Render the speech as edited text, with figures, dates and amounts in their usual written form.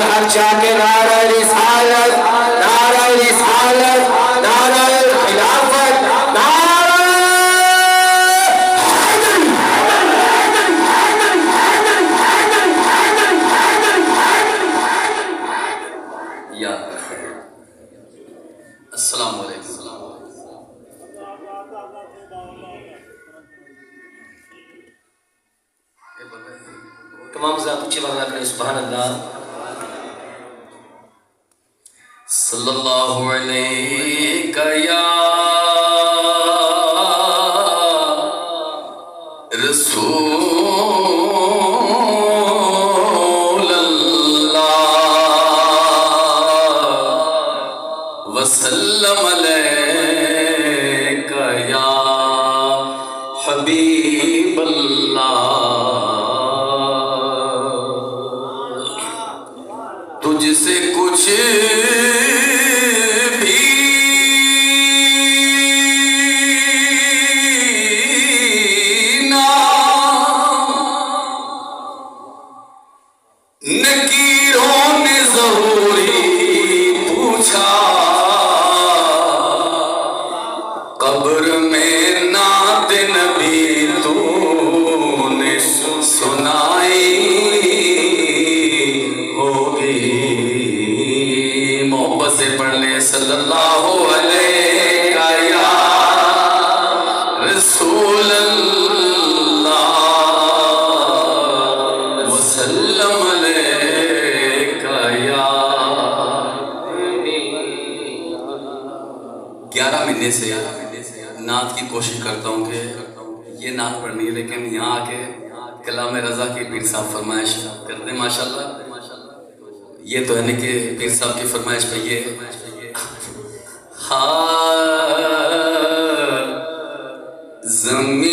हक जाके नारा रिसालत, नारा रिसालत, नारा खिलाफत, नारा याद रखें। अस्सलाम वालेकुम। तमाम ज़ात ऊंची आवाज़ करें सुभान अल्लाह। सल्लल्लाहु अलैहि या रसूल अल्लाह वसल्लम अलैका या हबीब अल्लाह। तुझसे कुछ भी ना नकीरों ने ज़रूरी पूछा, कब्र में नात नबी तूने सुनाई होगी। मोहब्बत से पढ़ ले सल्लल्लाहु अलैहि या रसूल अल्लाह वसल्लम अलैका या। 11 महीने से नात की कोशिश करता हूँ कि ये नात पढ़नी है, लेकिन यहाँ आके कलाम रजा की पीर साहब फरमाइश करते माशाल्लाह। ये तो है नहीं कि पीर साहब की फरमाइश पे ये हाँ ज़मीन